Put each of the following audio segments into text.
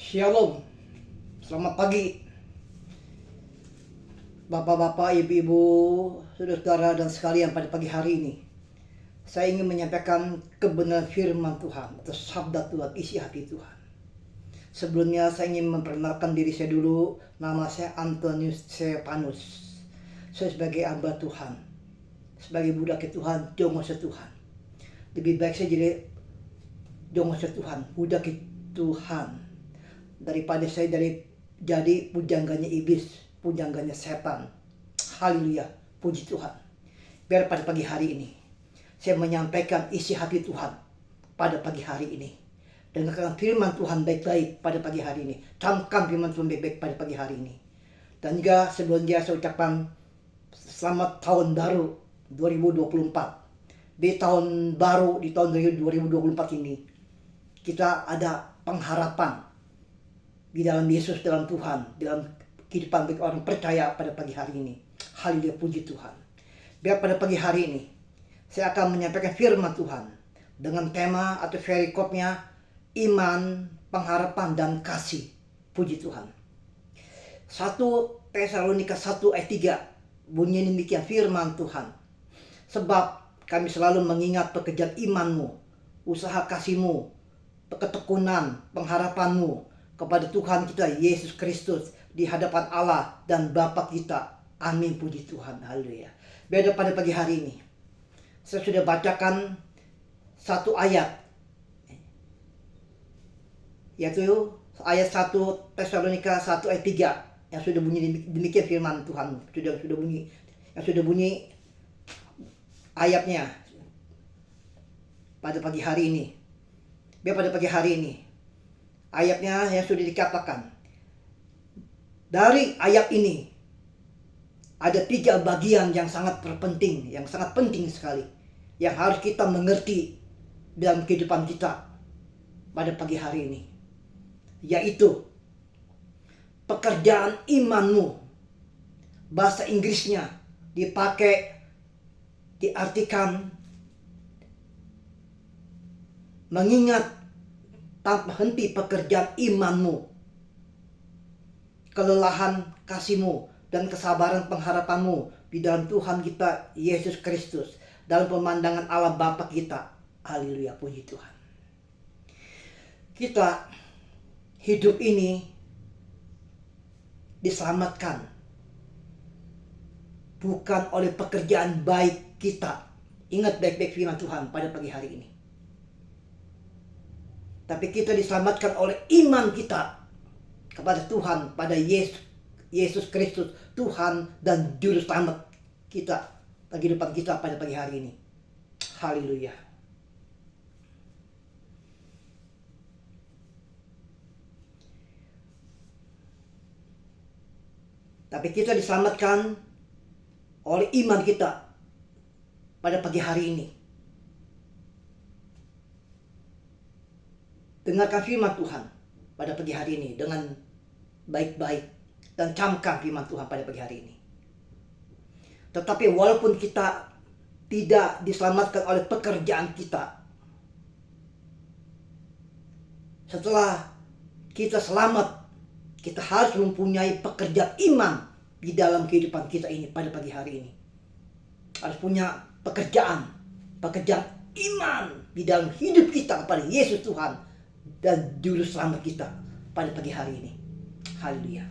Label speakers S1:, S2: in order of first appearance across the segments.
S1: Shalom, selamat pagi Bapak-bapak, ibu-ibu, saudara dan sekalian. Pada pagi hari ini saya ingin menyampaikan kebenaran firman Tuhan atau sabda Tuhan, isi hati Tuhan. Sebelumnya saya ingin memperkenalkan diri saya dulu. Nama saya Antonius Stefanus. Saya sebagai hamba Tuhan, sebagai budak Tuhan, jongos Tuhan. Lebih baik saya jadi jongos Tuhan, budak Tuhan, daripada saya jadi pujangganya iblis, pujangganya setan. Haleluya, puji Tuhan. Biar pada pagi hari ini saya menyampaikan isi hati Tuhan pada pagi hari ini. Dengarkan firman Tuhan baik-baik pada pagi hari ini. Camkan firman Tuhan baik-baik pada pagi hari ini. Dan juga sebelumnya saya ucapkan selamat tahun baru 2024. Di tahun baru, di tahun 2024 ini, kita ada pengharapan di dalam Yesus, dalam Tuhan, dalam kehidupan bagi orang percaya pada pagi hari ini. Haleluya, puji Tuhan. Biar pada pagi hari ini saya akan menyampaikan firman Tuhan dengan tema atau perikopnya iman, pengharapan, dan kasih. Puji Tuhan. 1 Tesalonika 1 ayat 3 bunyi demikian firman Tuhan. Sebab kami selalu mengingat pekerjaan imanmu, usaha kasihmu, ketekunan, pengharapanmu kepada Tuhan kita Yesus Kristus di hadapan Allah dan Bapa kita. Amin, puji Tuhan. Haleluya. Biar pada pagi hari ini saya sudah bacakan satu ayat, yaitu ayat 1 Tesalonika 1 ayat 3 yang sudah bunyi demikian firman Tuhan. Sudah bunyi ayatnya pada pagi hari ini. Biar pada pagi hari ini ayatnya yang sudah dikatakan. Dari ayat ini ada 3 bagian yang sangat terpenting, yang sangat penting sekali, yang harus kita mengerti dalam kehidupan kita pada pagi hari ini, yaitu pekerjaan imanmu. Bahasa Inggrisnya diartikan mengingat tanpa henti pekerjaan imanmu, kelelahan kasihmu, dan kesabaran pengharapanmu di dalam Tuhan kita Yesus Kristus, dalam pemandangan Allah Bapa kita. Haleluya, puji Tuhan. Kita hidup ini diselamatkan bukan oleh pekerjaan baik kita. Ingat baik-baik firman Tuhan pada pagi hari ini. Tapi kita diselamatkan oleh iman kita kepada Tuhan, pada Yesus Kristus, Tuhan dan Juru Selamat kita, kehidupan kita pada pagi hari ini. Haleluya. Tapi kita diselamatkan oleh iman kita pada pagi hari ini. Dengarkan firman Tuhan pada pagi hari ini dengan baik-baik dan camkan firman Tuhan pada pagi hari ini. Tetapi walaupun kita tidak diselamatkan oleh pekerjaan kita, setelah kita selamat, kita harus mempunyai pekerjaan iman di dalam kehidupan kita ini pada pagi hari ini. Harus punya pekerjaan iman di dalam hidup kita kepada Yesus Tuhan dan Juru Selamat kita pada pagi hari ini. Haleluya.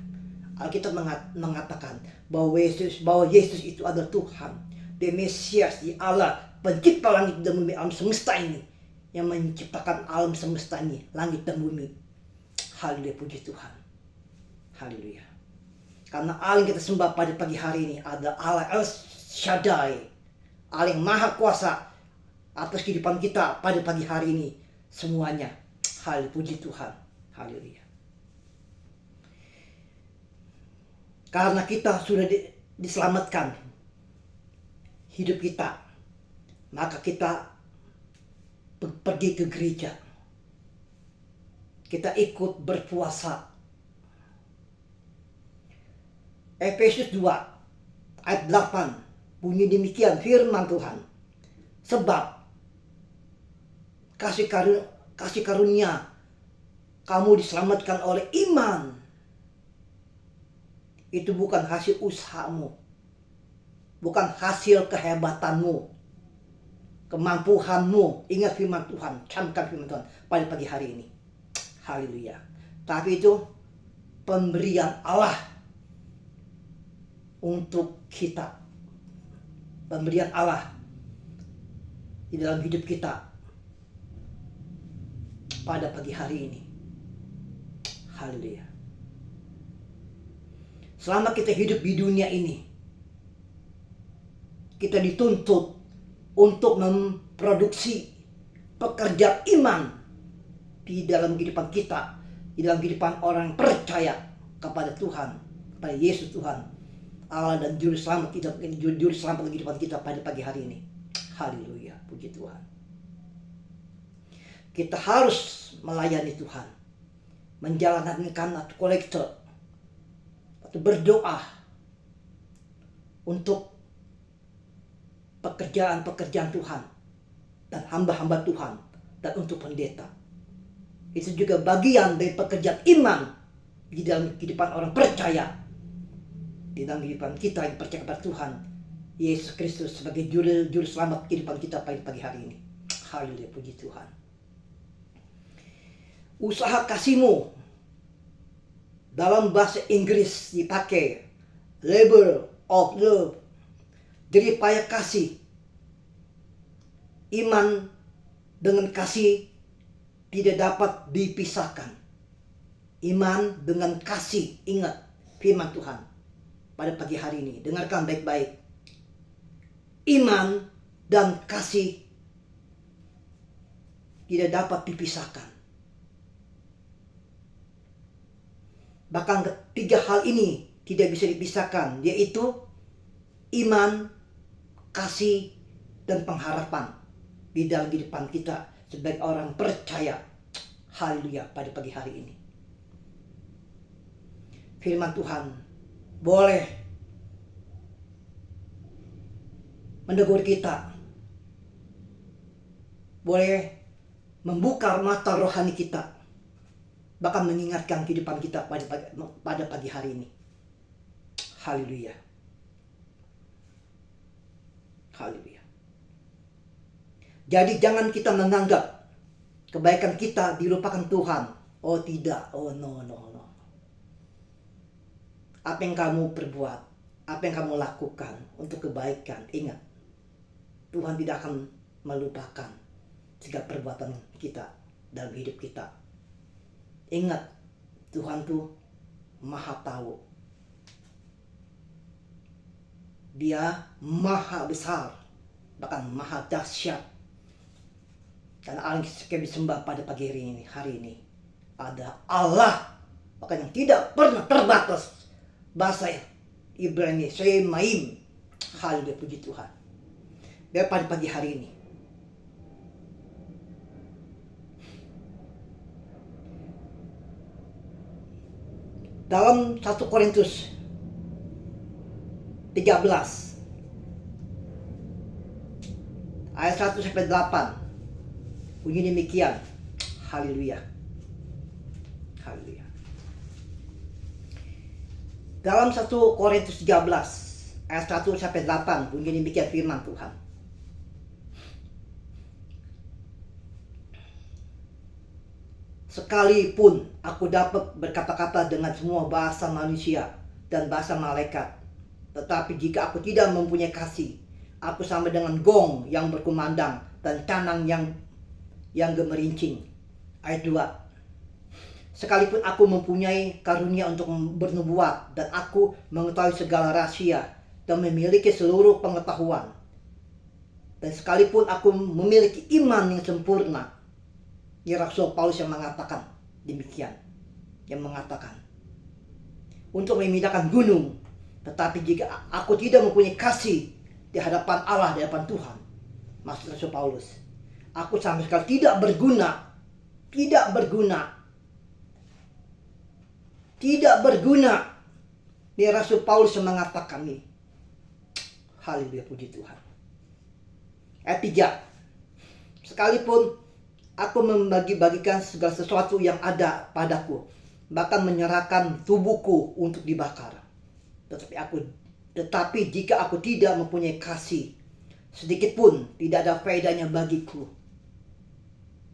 S1: Alkitab mengatakan bahwa Yesus itu adalah Tuhan, the Mesias, di Allah, pencipta langit dan bumi, alam semesta ini, yang menciptakan alam semesta ini, langit dan bumi. Haleluya, puji Tuhan. Haleluya. Karena Allah yang kita sembah pada pagi hari ini adalah Allah El Shaddai, Allah yang maha kuasa atas kehidupan kita pada pagi hari ini semuanya. Haleluya, puji Tuhan. Haleluya. Karena kita sudah diselamatkan hidup kita, maka kita pergi ke gereja. Kita ikut berpuasa. Efesus 2 ayat 8 bunyi demikian firman Tuhan. Sebab kasih karunia kamu diselamatkan oleh iman. Itu bukan hasil usahamu, bukan hasil kehebatanmu, kemampuanmu. Ingat firman Tuhan, camkan firman Tuhan pada pagi hari ini. Haleluya. Tapi itu pemberian Allah untuk kita. Pemberian Allah di dalam hidup kita pada pagi hari ini. Haleluya. Selama kita hidup di dunia ini, kita dituntut untuk memproduksi pekerjaan iman di dalam kehidupan kita, di dalam kehidupan orang yang percaya kepada Tuhan, kepada Yesus Tuhan, Allah dan Juru Selamat kita, Juru Selamat kehidupan kita pada pagi hari ini. Haleluya, puji Tuhan. Kita harus melayani Tuhan, menjalankan atau kolektor, atau berdoa untuk pekerjaan-pekerjaan Tuhan dan hamba-hamba Tuhan dan untuk pendeta. Itu juga bagian dari pekerjaan iman di dalam kehidupan orang percaya, di dalam kehidupan kita yang percaya kepada Tuhan Yesus Kristus sebagai juru selamat kehidupan kita pada pagi hari ini. Haleluya, puji Tuhan. Usaha kasihmu dalam bahasa Inggris dipakai labor of love, jerih payah kasih. Iman dengan kasih tidak dapat dipisahkan. Iman dengan kasih, ingat firman Tuhan pada pagi hari ini. Dengarkan baik-baik. Iman dan kasih tidak dapat dipisahkan. Bahkan ketiga hal ini tidak bisa dipisahkan, yaitu iman, kasih, dan pengharapan di dalam kehidupan kita sebagai orang percaya. Haleluya, pada pagi hari ini. Firman Tuhan boleh menegur kita, boleh membuka mata rohani kita, bahkan mengingatkan kehidupan kita pada pagi hari ini. Haleluya. Haleluya. Jadi jangan kita menganggap kebaikan kita dilupakan Tuhan. Oh tidak, oh no. Apa yang kamu perbuat, apa yang kamu lakukan untuk kebaikan, ingat, Tuhan tidak akan melupakan segala perbuatan kita dalam hidup kita. Ingat, Tuhan tuh maha tahu. Dia maha besar, bahkan maha dahsyat. Karena Allah yang disembah pada pagi hari ini ada Allah, bahkan yang tidak pernah terbatas. Bahasa Ibrani, Shemaim. Haleluya, puji Tuhan. Biar pada pagi hari ini dalam 1 Korintus 13 ayat 1-8 bunyi demikian. Haleluya. Haleluya. Dalam 1 Korintus 13 ayat 1-8 bunyi demikian firman Tuhan. Sekalipun aku dapat berkata-kata dengan semua bahasa manusia dan bahasa malaikat, tetapi jika aku tidak mempunyai kasih, aku sama dengan gong yang berkumandang dan canang yang gemerincing. Ayat 2. Sekalipun aku mempunyai karunia untuk bernubuat dan aku mengetahui segala rahasia dan memiliki seluruh pengetahuan, dan sekalipun aku memiliki iman yang sempurna. Ini Rasul Paulus yang mengatakan demikian. Yang mengatakan untuk memindahkan gunung. Tetapi jika aku tidak mempunyai kasih di hadapan Allah, di hadapan Tuhan, maksud Rasul Paulus, aku sama sekali tidak berguna. Tidak berguna. Tidak berguna. Ini Rasul Paulus yang mengatakan ini. Haleluya, puji Tuhan. Ayat 3. Sekalipun Aku membagi-bagikan segala sesuatu yang ada padaku, bahkan menyerahkan tubuhku untuk dibakar. Tetapi jika aku tidak mempunyai kasih, sedikit pun tidak ada faedahnya bagiku.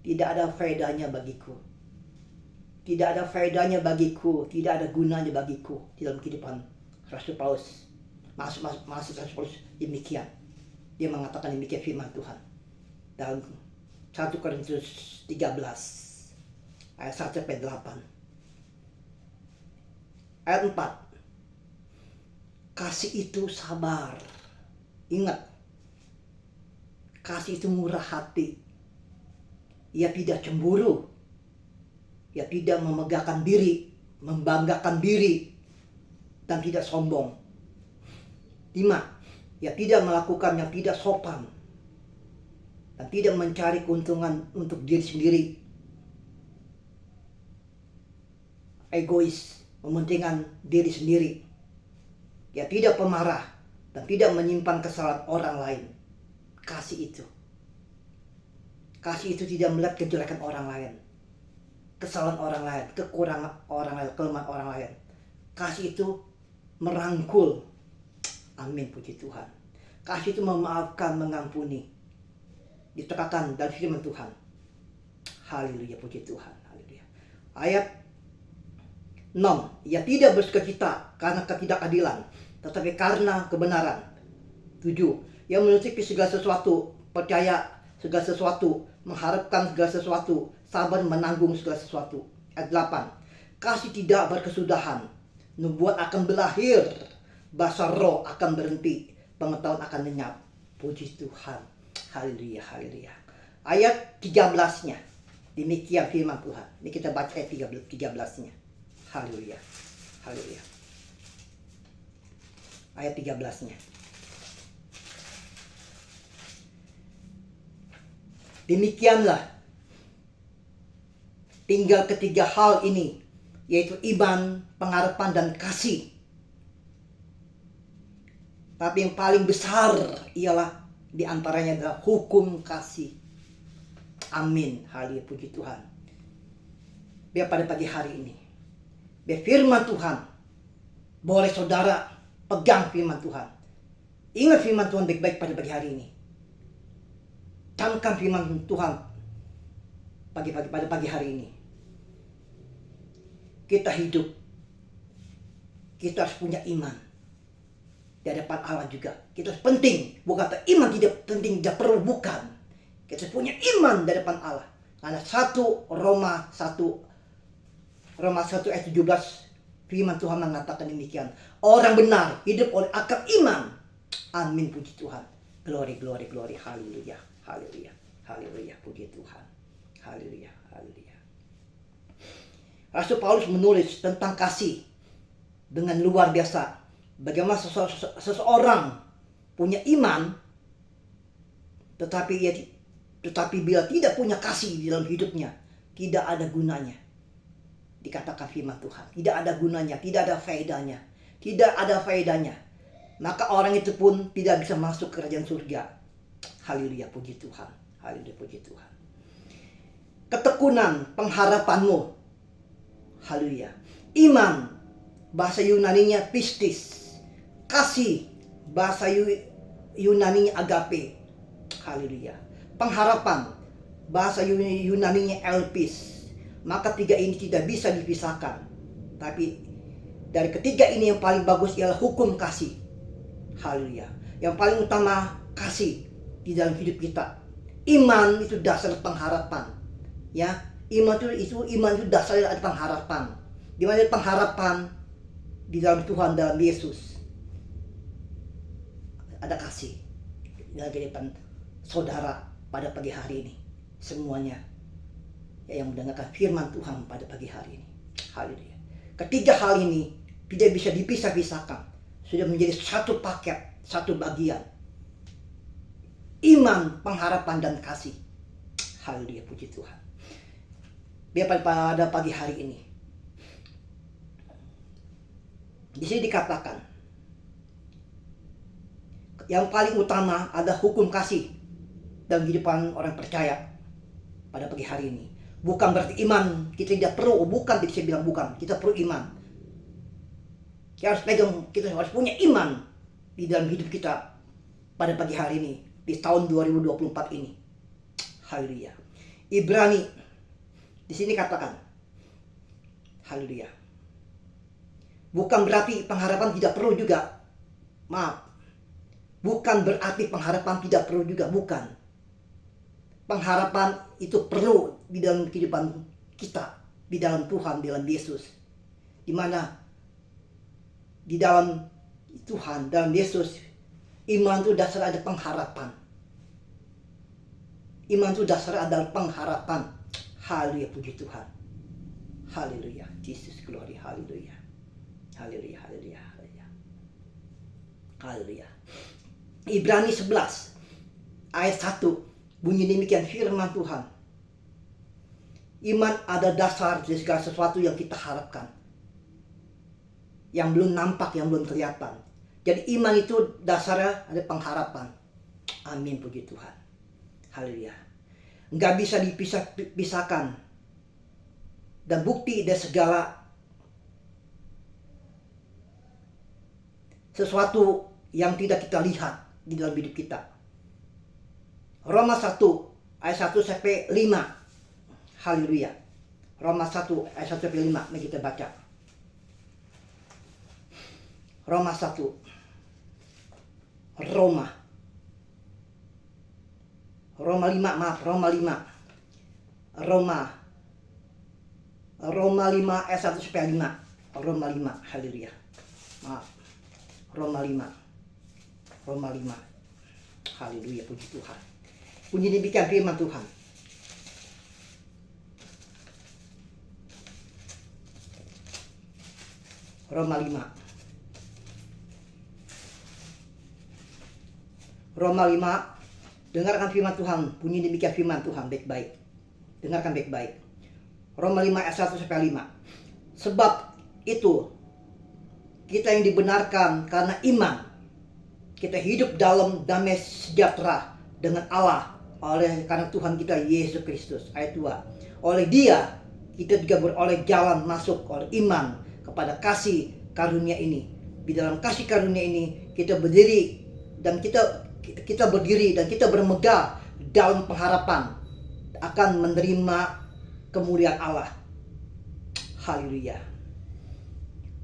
S1: Tidak ada faedahnya bagiku. Tidak ada faedahnya bagiku. Tidak ada gunanya bagiku di dalam kehidupan Rasul Paulus. Maksud Rasul Paulus demikian. Dia mengatakan demikian firman Tuhan. Dalam 1 Korintus 13 ayat 1 sampai 8. Ayat 4. Kasih itu sabar. Ingat, kasih itu murah hati. Ia tidak cemburu. Ia tidak memegahkan diri, membanggakan diri, dan tidak sombong. 5. Ia tidak melakukan yang tidak sopan, dan tidak mencari keuntungan untuk diri sendiri. Egois, mementingkan diri sendiri. Ia tidak pemarah dan tidak menyimpan kesalahan orang lain. Kasih itu tidak melihat kejelekan orang lain, kesalahan orang lain, kekurangan orang lain, kelemahan orang lain. Kasih itu merangkul. Amin, puji Tuhan. Kasih itu memaafkan, mengampuni. Ditekankan dalam firman Tuhan. Haleluya, puji Tuhan. Haleluya. Ayat 6. Ia tidak bersukacita karena ketidakadilan, tetapi karena kebenaran. 7. Ia menutupi segala sesuatu, percaya segala sesuatu, mengharapkan segala sesuatu, sabar menanggung segala sesuatu. Ayat 8. Kasih tidak berkesudahan, nubuat akan berakhir, bahasa roh akan berhenti, pengetahuan akan lenyap. Puji Tuhan. Haleluya, haleluya. Ayat 13-nya. Demikian firman Tuhan. Ini kita baca ayat 13-nya. Haleluya. Haleluya. Ayat 13-nya. Demikianlah tinggal ketiga hal ini, yaitu iman, pengharapan, dan kasih. Tapi yang paling besar ialah di antaranya adalah hukum kasih. Amin. Haleluya, puji Tuhan. Biar pada pagi hari ini, biar firman Tuhan, boleh saudara pegang firman Tuhan. Ingat firman Tuhan baik-baik pada pagi hari ini. Camkan firman Tuhan pada pagi hari ini. Kita hidup, kita harus punya iman di hadapan Allah juga. Kita harus penting, bukan iman tidak penting, tidak perlu, bukan. Kita harus punya iman di hadapan Allah. Karena Roma 1 ayat 17 firman Tuhan mengatakan demikian. Orang benar hidup oleh akal iman. Amin, puji Tuhan. Glory, glory, glory. Haleluya, haleluya, haleluya, puji Tuhan. Haleluya, haleluya. Rasul Paulus menulis tentang kasih dengan luar biasa. Bagaimana seseorang punya iman, tetapi bila tidak punya kasih di dalam hidupnya, tidak ada gunanya. Dikatakan firman Tuhan, tidak ada gunanya, tidak ada faedahnya, tidak ada faedahnya. Maka orang itu pun tidak bisa masuk ke kerajaan surga. Haleluya, puji Tuhan. Haleluya, puji Tuhan. Ketekunan pengharapanmu. Haleluya. Iman, bahasa Yunaninya pistis. Kasih, bahasa Yunaninya agape. Haleluya. Pengharapan, bahasa Yunaninya elpis. Maka tiga ini tidak bisa dipisahkan. Tapi dari ketiga ini yang paling bagus ialah hukum kasih. Haleluya. Yang paling utama kasih di dalam hidup kita. Iman itu dasar pengharapan. Ya, iman itu dasar dari pengharapan. Di mana pengharapan di dalam Tuhan, dalam Yesus. Ada kasih dalam kehidupan saudara pada pagi hari ini. Semuanya yang mendengarkan firman Tuhan pada pagi hari ini. Haleluya. Ketiga hal ini tidak bisa dipisah-pisahkan. Sudah menjadi satu paket, satu bagian. Iman, pengharapan, dan kasih. Haleluya, puji Tuhan. Biar pada pagi hari ini, di sini dikatakan yang paling utama ada hukum kasih dalam kehidupan orang percaya. pada pagi hari ini. Bukan berarti iman kita tidak perlu, bukan, saya bilang bukan, kita perlu iman. Kita harus pegang, kita harus punya iman di dalam hidup kita pada pagi hari ini, di tahun 2024 ini. Haleluya. Ibrani di sini katakan, haleluya. Bukan berarti pengharapan tidak perlu juga. Maaf. Bukan berarti pengharapan tidak perlu juga, bukan. Pengharapan itu perlu di dalam kehidupan kita, di dalam Tuhan, di dalam Yesus. Di mana di dalam Tuhan, dalam Yesus, iman itu dasar ada pengharapan. Iman itu dasar adalah pengharapan. Haleluya, puji Tuhan. Haleluya, Jesus glory, haleluya. Haleluya, haleluya, haleluya. Haleluya. Ibrani 11 ayat 1 bunyi demikian firman Tuhan. Iman ada dasar dari segala sesuatu yang kita harapkan, yang belum nampak, yang belum kelihatan. Jadi iman itu dasarnya ada pengharapan. Amin, puji Tuhan. Haleluya. Nggak bisa dipisahkan. Dan bukti dari segala sesuatu yang tidak kita lihat di dalam hidup kita. Roma 1 ayat 1 sampai 5. Haleluya. Roma 1 ayat 1 sampai 5. Mari kita baca. Roma 1. Roma 5, maaf, Roma 5. Roma 5 ayat 1 sampai 5. Roma 5, haleluya. Maaf. Roma 5. Haleluya, puji Tuhan. Bunyi demikian firman Tuhan. Roma 5. Dengarkan firman Tuhan. Bunyi demikian firman Tuhan, baik-baik. Dengarkan baik-baik. Roma 5 ayat 1 sampai 5. Sebab itu kita yang dibenarkan karena iman, kita hidup dalam damai sejahtera dengan Allah karena Tuhan kita Yesus Kristus. Ayat 2. Oleh Dia kita juga beroleh jalan masuk oleh iman kepada kasih karunia ini. Di dalam kasih karunia ini kita berdiri dan kita berdiri dan kita bermegah dalam pengharapan akan menerima kemuliaan Allah. Haleluya.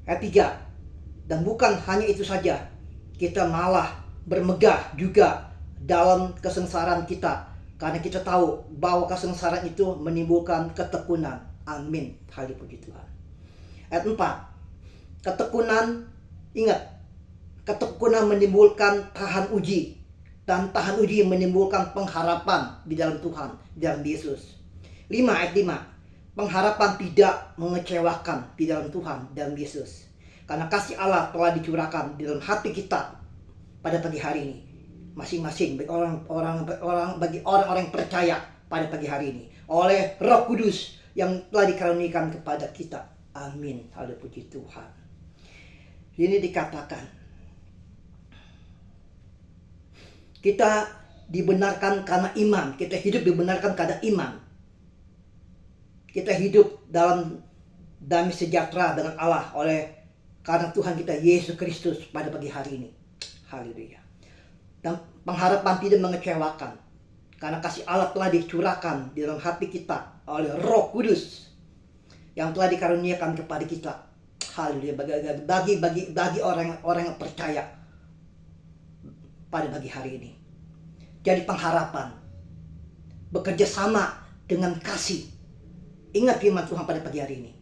S1: Ayat 3. Dan bukan hanya itu saja, kita malah bermegah juga dalam kesengsaraan kita, karena kita tahu bahwa kesengsaraan itu menimbulkan ketekunan. Amin. Haleluya, puji Tuhan. Ayat 4. Ketekunan, ingat, ketekunan menimbulkan tahan uji, dan tahan uji menimbulkan pengharapan di dalam Tuhan, di dalam Yesus. 5 ayat 5. Pengharapan tidak mengecewakan di dalam Tuhan, dalam Yesus. Karena kasih Allah telah dicurahkan di dalam hati kita pada pagi hari ini, masing-masing bagi orang-orang yang percaya pada pagi hari ini, oleh Roh Kudus yang telah dikaruniakan kepada kita. Amin. Haleluya, puji Tuhan. Ini dikatakan kita dibenarkan karena iman. Kita hidup dibenarkan karena iman. Kita hidup dalam damai sejahtera dengan Allah karena Tuhan kita Yesus Kristus pada pagi hari ini. Haleluya. Dan pengharapan tidak mengecewakan, karena kasih Allah telah dicurahkan di dalam hati kita oleh Roh Kudus yang telah dikaruniakan kepada kita. Haleluya. Bagi orang-orang yang percaya pada pagi hari ini. Jadi pengharapan bekerja sama dengan kasih. Ingat firman Tuhan pada pagi hari ini.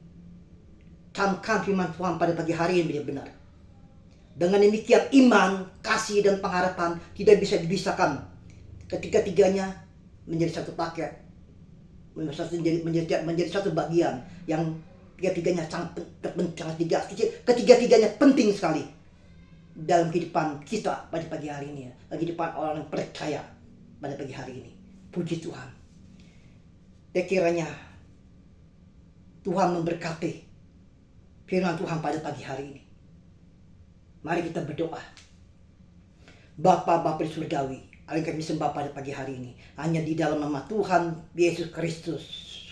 S1: Camkan firman Tuhan pada pagi hari ini benar. Dengan demikian iman, kasih, dan pengharapan tidak bisa dipisahkan. Ketiga-tiganya menjadi satu paket, menjadi satu bagian yang ketiga-tiganya ketiga-tiganya penting sekali dalam kehidupan kita pada pagi hari ini, kehidupan orang yang percaya pada pagi hari ini. Puji Tuhan. Dan kiranya Tuhan memberkati firman Tuhan pada pagi hari ini. Mari kita berdoa. Bapa di surgawi, yang kami sembah pada pagi hari ini. Hanya di dalam nama Tuhan Yesus Kristus.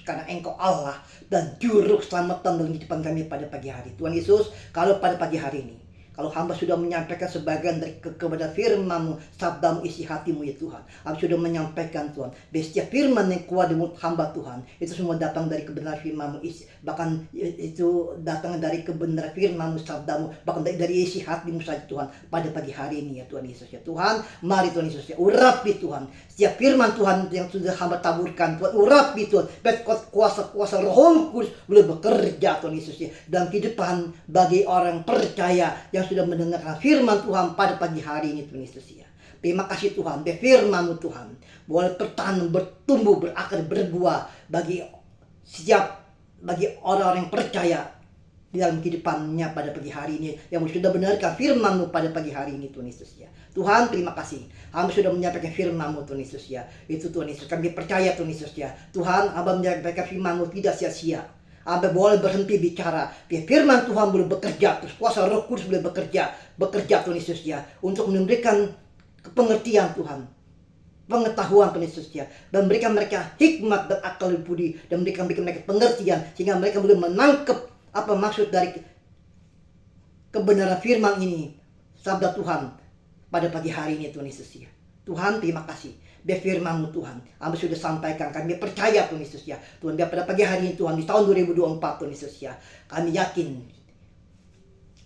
S1: Karena Engkau Allah dan Juru Keselamatan dalam kehidupan kami pada pagi hari. Tuhan Yesus, kalau pada pagi hari ini, kalau hamba sudah menyampaikan sebagian dari kepada firman-Mu, sabda-Mu, isi hati-Mu ya Tuhan. Hamba sudah menyampaikan Tuhan, setiap firman yang keluar dari mulut hamba Tuhan, itu semua datang dari kebenaran firman-Mu, bahkan itu datang dari kebenaran firman-Mu, sabda-Mu, bahkan dari isi hati-Mu saja Tuhan, pada pagi hari ini ya Tuhan Yesus ya. Tuhan, mari Tuhan Yesus ya, urapi Tuhan, setiap firman Tuhan yang sudah hamba taburkan Tuhan, urapi Tuhan, biar kuasa-kuasa Roh Kudus boleh bekerja Tuhan Yesus ya, dalam kehidupan bagi orang percaya yang sudah mendengarkan firman Tuhan pada pagi hari ini Tuhan Yesus ya. Terima kasih Tuhan, firman-Mu Tuhan boleh bertanam, bertumbuh, berakar, berbuah bagi orang-orang yang percaya di dalam kehidupannya pada pagi hari ini, yang sudah mendengarkan firman-Mu pada pagi hari ini Tuhan Yesus ya. Tuhan, terima kasih, hamba sudah menyampaikan firman-Mu Tuhan Yesus ya. Itu Tuhan Yesus, kami percaya Tuhan Yesus ya. Tuhan, hamba menyampaikan firman-Mu tidak sia-sia. Hamba boleh berhenti bicara, biar firman Tuhan boleh bekerja, terus kuasa Roh Kudus boleh bekerja Tuhan Yesus ya, untuk memberikan pengertian Tuhan, pengetahuan Tuhan Yesus ya, dan memberikan mereka hikmat dan akal budi, dan memberikan mereka pengertian, sehingga mereka boleh menangkap apa maksud dari kebenaran firman ini, sabda Tuhan pada pagi hari ini Tuhan Yesus ya. Tuhan, terima kasih. Biar firman-Mu Tuhan, hamba sudah sampaikan, kami percaya Tuhan Yesus ya. Tuhan, biar pada pagi hari ini Tuhan, di tahun 2024 Tuhan Yesus ya, kami yakin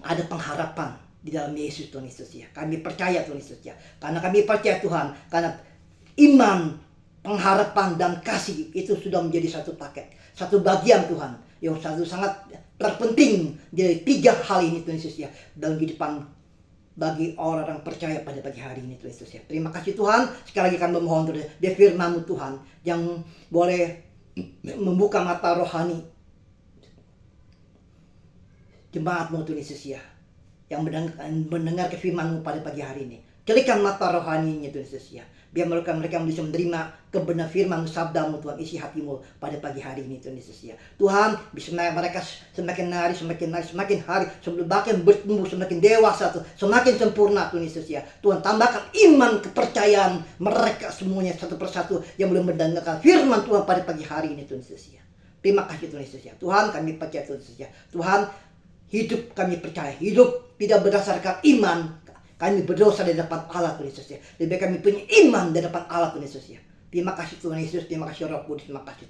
S1: ada pengharapan di dalam Yesus Tuhan Yesus ya. Kami percaya Tuhan Yesus ya, karena kami percaya Tuhan, karena iman, pengharapan dan kasih itu sudah menjadi satu paket, satu bagian Tuhan, yang satu sangat terpenting dari 3 hal ini Tuhan Yesus ya, dalam kehidupan bagi orang-orang percaya pada pagi hari ini Tuhan Yesus ya. Terima kasih Tuhan, sekali lagi kami memohon Tuhan, biar firman-Mu Tuhan yang boleh membuka mata rohani jemaat-Mu Tuhan Yesus ya, yang mendengar firman-Mu pada pagi hari ini. Kelikan mata rohaninya Tuhan Yesus ya, biar mereka bisa menerima kebenaran firman sabda-Mu Tuhan, isi hati-Mu pada pagi hari ini Tuhan Yesus ya. Tuhan, bisa mereka semakin hari semakin bertumbuh, semakin dewasa, semakin sempurna Tuhan Yesus ya. Tuhan, tambahkan iman, kepercayaan mereka semuanya satu persatu yang boleh mendengarkan firman Tuhan pada pagi hari ini Tuhan Yesus ya. Terima kasih Tuhan Yesus ya. Tuhan, kami percaya Tuhan Yesus ya. Tuhan, hidup kami percaya, hidup tidak berdasarkan iman. Kami berdosa di depan Allah Tuhan Yesus ya. Lebih kami punya iman di depan Allah Tuhan Yesus ya. Terima kasih Tuhan Yesus, terima kasih Roh Kudus, terima kasih.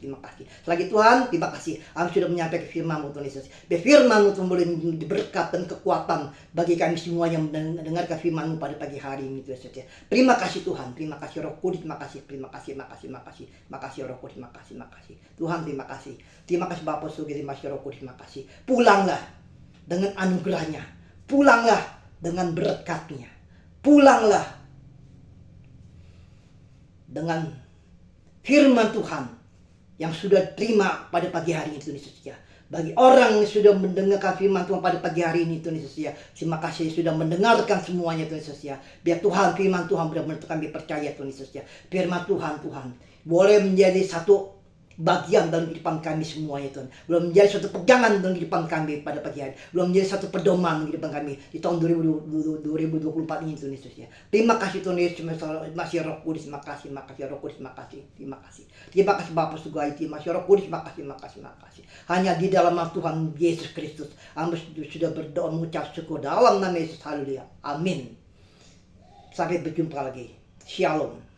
S1: Selagi Tuhan, terima kasih. Kami sudah menyampaikan firman-Mu Tuhan Yesus. Biar firman-Mu Tuhan boleh berkat dan kekuatan bagi kami semua yang mendengarkan firman-Mu pada pagi hari ini Tuhan Yesus ya. Terima kasih Tuhan, terima kasih Roh Kudus, terima kasih Roh Kudus, terima kasih. Tuhan, terima kasih. Terima kasih Bapa Surga, terima kasih Roh Kudus, terima kasih. Pulanglah dengan anugerahnya. Pulanglah dengan berkatnya. Pulanglah dengan firman Tuhan yang sudah terima pada pagi hari ini Tuhan Yesus ya. Bagi orang yang sudah mendengarkan firman Tuhan pada pagi hari ini Tuhan Yesus ya, terima kasih sudah mendengarkan semuanya Tuhan Yesus ya. Biar Tuhan, firman Tuhan benar-benar kami percaya Tuhan Yesus ya. Firman Tuhan boleh menjadi satu bagian dalam kehidupan kami semuanya Tuhan. Belum menjadi suatu pegangan dalam kehidupan kami pada pagi hari. Belum menjadi satu pedoman dalam kehidupan kami di tahun 2024 ini Tuhan Yesus ya. Terima kasih Tuhan Yesus, masih Roh Kudus, terima kasih Roh Kudus, terima kasih. Terima kasih Bapa Surga, terima kasih Roh Kudus, terima kasih. Hanya di dalam nama Tuhan Yesus Kristus, hamba sudah berdoa mengucap syukur dalam nama Yesus, haleluya. Amin. Sampai berjumpa lagi. Shalom.